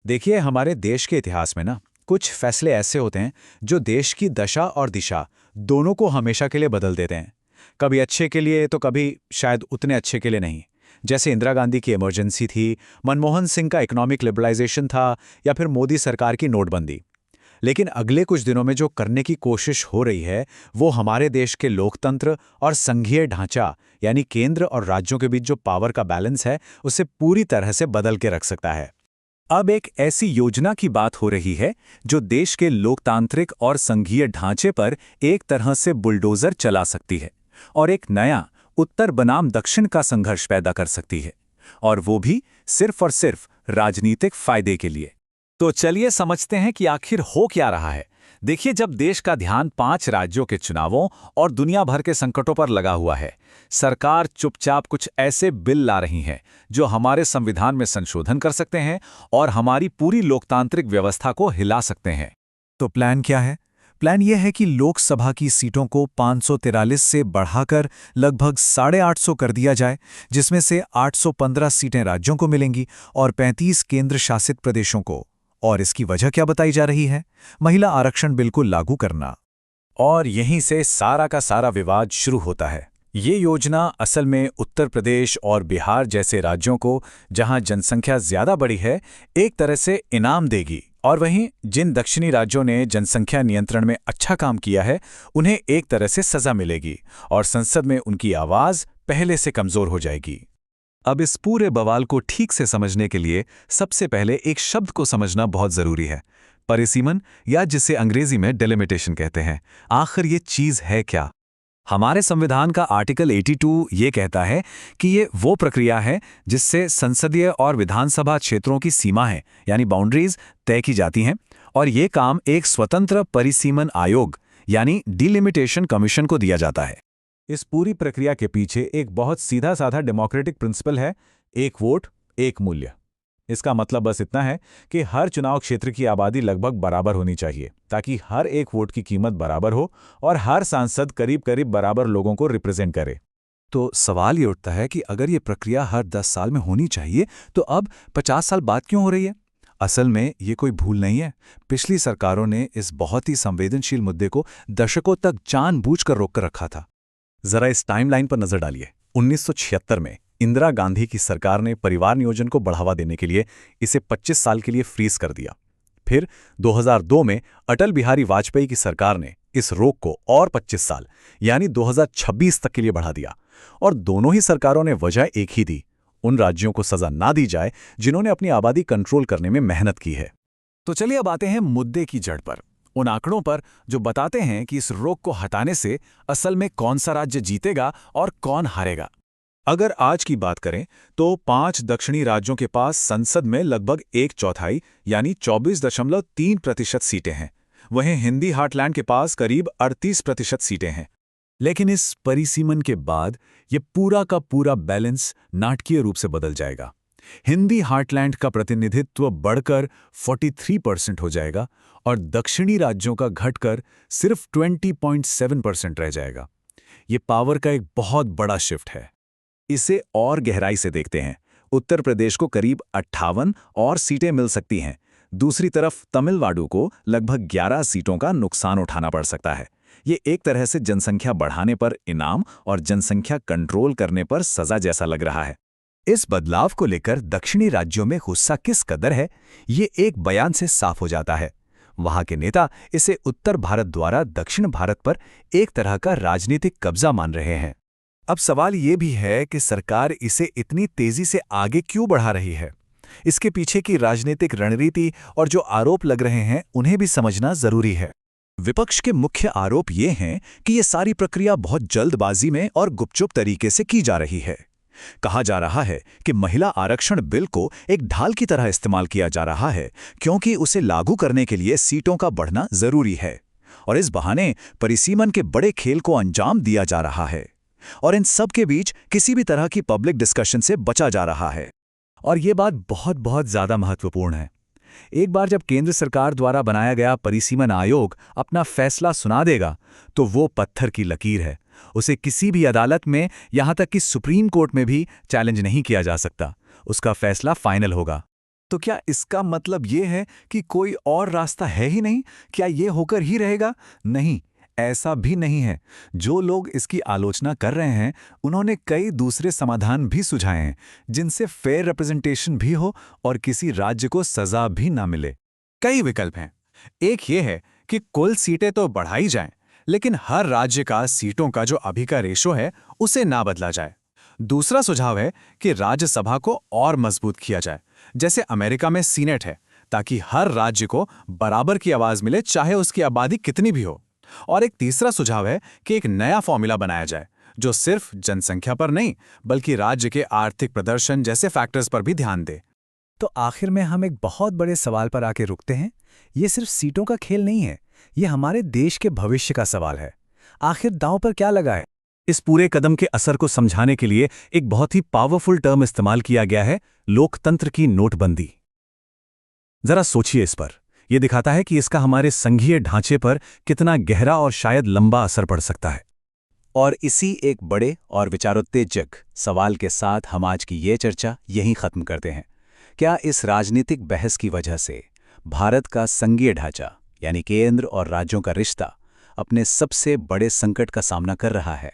देखिए, हमारे देश के इतिहास में ना कुछ फैसले ऐसे होते हैं जो देश की दशा और दिशा दोनों को हमेशा के लिए बदल देते हैं। कभी अच्छे के लिए तो कभी शायद उतने अच्छे के लिए नहीं। जैसे इंदिरा गांधी की इमरजेंसी थी, मनमोहन सिंह का इकोनॉमिक लिबरलाइजेशन था, या फिर मोदी सरकार की नोटबंदी। लेकिन अगले कुछ दिनों में जो करने की कोशिश हो रही है वो हमारे देश के लोकतंत्र और संघीय ढांचा यानी केंद्र और राज्यों के बीच जो पावर का बैलेंस है उसे पूरी तरह से बदल के रख सकता है। अब एक ऐसी योजना की बात हो रही है जो देश के लोकतांत्रिक और संघीय ढांचे पर एक तरह से बुलडोजर चला सकती है और एक नया उत्तर बनाम दक्षिण का संघर्ष पैदा कर सकती है, और वो भी सिर्फ और सिर्फ राजनीतिक फायदे के लिए। तो चलिए समझते हैं कि आखिर हो क्या रहा है। देखिए, जब देश का ध्यान 5 राज्यों के चुनावों और दुनिया भर के संकटों पर लगा हुआ है, सरकार चुपचाप कुछ ऐसे बिल ला रही है जो हमारे संविधान में संशोधन कर सकते हैं और हमारी पूरी लोकतांत्रिक व्यवस्था को हिला सकते हैं। तो प्लान क्या है? प्लान यह है कि लोकसभा की सीटों को 543 से बढ़ाकर लगभग 850 कर दिया जाए, जिसमें से 815 सीटें राज्यों को मिलेंगी और 35 केंद्र शासित प्रदेशों को। और इसकी वजह क्या बताई जा रही है? महिला आरक्षण बिल्कुल लागू करना। और यहीं से सारा का सारा विवाद शुरू होता है। ये योजना असल में उत्तर प्रदेश और बिहार जैसे राज्यों को, जहां जनसंख्या ज्यादा बड़ी है, एक तरह से इनाम देगी, और वहीं जिन दक्षिणी राज्यों ने जनसंख्या नियंत्रण में अच्छा काम किया है उन्हें एक तरह से सजा मिलेगी और संसद में उनकी आवाज पहले से कमजोर हो जाएगी। अब इस पूरे बवाल को ठीक से समझने के लिए सबसे पहले एक शब्द को समझना बहुत जरूरी है, परिसीमन, या जिसे अंग्रेजी में डेलिमिटेशन कहते हैं। आखिर ये चीज है क्या? हमारे संविधान का आर्टिकल 82 ये कहता है कि ये वो प्रक्रिया है जिससे संसदीय और विधानसभा क्षेत्रों की सीमाएं यानी बाउंड्रीज तय की जाती हैं, और ये काम एक स्वतंत्र परिसीमन आयोग यानी डिलिमिटेशन कमीशन को दिया जाता है। इस पूरी प्रक्रिया के पीछे एक बहुत सीधा साधा डेमोक्रेटिक प्रिंसिपल है, एक वोट एक मूल्य। इसका मतलब बस इतना है कि हर चुनाव क्षेत्र की आबादी लगभग बराबर होनी चाहिए ताकि हर एक वोट की कीमत बराबर हो और हर सांसद करीब करीब बराबर लोगों को रिप्रेजेंट करे। तो सवाल ये उठता है कि अगर ये प्रक्रिया हर 10 साल में होनी चाहिए तो अब 50 साल बाद क्यों हो रही है? असल में ये कोई भूल नहीं है। पिछली सरकारों ने इस बहुत ही संवेदनशील मुद्दे को दशकों तक जानबूझकर रोक कर रखा था। जरा इस टाइमलाइन पर नजर डालिए। 1976 में इंदिरा गांधी की सरकार ने परिवार नियोजन को बढ़ावा देने के लिए इसे 25 साल के लिए फ्रीज कर दिया। फिर 2002 में अटल बिहारी वाजपेयी की सरकार ने इस रोक को और 25 साल यानी 2026 तक के लिए बढ़ा दिया, और दोनों ही सरकारों ने वजह एक ही दी, उन राज्यों को सजा ना दी जाए जिन्होंने अपनी आबादी कंट्रोल करने में मेहनत की है। तो चलिए अब आते हैं मुद्दे की जड़ पर, उन आंकड़ों पर जो बताते हैं कि इस रोक को हटाने से असल में कौन सा राज्य जीतेगा और कौन हारेगा। अगर आज की बात करें तो 5 दक्षिणी राज्यों के पास संसद में लगभग 1/4 यानी 24.3% सीटें हैं। वहीं हिंदी हार्टलैंड के पास करीब 38% सीटें हैं। लेकिन इस परिसीमन के बाद ये पूरा का पूरा बैलेंस नाटकीय रूप से बदल जाएगा। हिंदी हार्टलैंड का प्रतिनिधित्व बढ़कर 43% हो जाएगा और दक्षिणी राज्यों का घटकर सिर्फ 20.7% रह जाएगा। ये पावर का एक बहुत बड़ा शिफ्ट है। इसे और गहराई से देखते हैं। उत्तर प्रदेश को करीब 58 और सीटें मिल सकती हैं। दूसरी तरफ तमिलनाडु को लगभग 11 सीटों का नुकसान उठाना पड़ सकता है। ये एक तरह से जनसंख्या बढ़ाने पर इनाम और जनसंख्या कंट्रोल करने पर सजा जैसा लग रहा है। इस बदलाव को लेकर दक्षिणी राज्यों में गुस्सा किस कदर है, ये एक बयान से साफ हो जाता है। वहां के नेता इसे उत्तर भारत द्वारा दक्षिण भारत पर एक तरह का राजनीतिक कब्जा मान रहे हैं। अब सवाल ये भी है कि सरकार इसे इतनी तेजी से आगे क्यों बढ़ा रही है? इसके पीछे की राजनीतिक रणनीति और जो आरोप लग रहे हैं उन्हें भी समझना जरूरी है। विपक्ष के मुख्य आरोप ये हैं कि ये सारी प्रक्रिया बहुत जल्दबाजी में और गुपचुप तरीके से की जा रही है। कहा जा रहा है कि महिला आरक्षण बिल को एक ढाल की तरह इस्तेमाल किया जा रहा है क्योंकि उसे लागू करने के लिए सीटों का बढ़ना जरूरी है, और इस बहाने परिसीमन के बड़े खेल को अंजाम दिया जा रहा है। और इन सब के बीच किसी भी तरह की पब्लिक डिस्कशन से बचा जा रहा है। और ये बात बहुत बहुत ज्यादा महत्वपूर्ण है। एक बार जब केंद्र सरकार द्वारा बनाया गया परिसीमन आयोग अपना फैसला सुना देगा तो वो पत्थर की लकीर है। उसे किसी भी अदालत में, यहां तक कि सुप्रीम कोर्ट में भी चैलेंज नहीं किया जा सकता। उसका फैसला फाइनल होगा। तो क्या इसका मतलब ये है कि कोई और रास्ता है ही नहीं? क्या ये होकर ही रहेगा? नहीं, ऐसा भी नहीं है। जो लोग इसकी आलोचना कर रहे हैं, उन्होंने कई दूसरे समाधान भी सुझाए हैं, जिनसे फेयर रिप्रेजेंटेशन भी हो और किसी राज्य को सजा भी ना मिले। कई विकल्प हैं। एक ये है कि कुल सीटें तो बढ़ाई जाएं, लेकिन हर राज्य का सीटों का जो अभी का रेशो है उसे ना बदला जाए। दूसरा सुझाव है कि राज्यसभा को और मजबूत किया जाए, जैसे अमेरिका में सीनेट है, ताकि हर राज्य को बराबर की आवाज मिले, चाहे उसकी आबादी कितनी भी हो। और एक तीसरा सुझाव है कि एक नया फॉर्मूला बनाया जाए जो सिर्फ जनसंख्या पर नहीं बल्कि राज्य के आर्थिक प्रदर्शन जैसे फैक्टर्स पर भी ध्यान दे। तो आखिर में हम एक बहुत बड़े सवाल पर आके रुकते हैं। ये सिर्फ सीटों का खेल नहीं है, ये हमारे देश के भविष्य का सवाल है। आखिर दांव पर क्या लगा है? इस पूरे कदम के असर को समझाने के लिए एक बहुत ही पावरफुल टर्म इस्तेमाल किया गया है, लोकतंत्र की नोटबंदी। जरा सोचिए इस पर। यह दिखाता है कि इसका हमारे संघीय ढांचे पर कितना गहरा और शायद लंबा असर पड़ सकता है। और इसी एक बड़े और विचारोत्तेजक सवाल के साथ हम आज की ये चर्चा यहीं खत्म करते हैं। क्या इस राजनीतिक बहस की वजह से भारत का संघीय ढांचा यानी केंद्र और राज्यों का रिश्ता अपने सबसे बड़े संकट का सामना कर रहा है?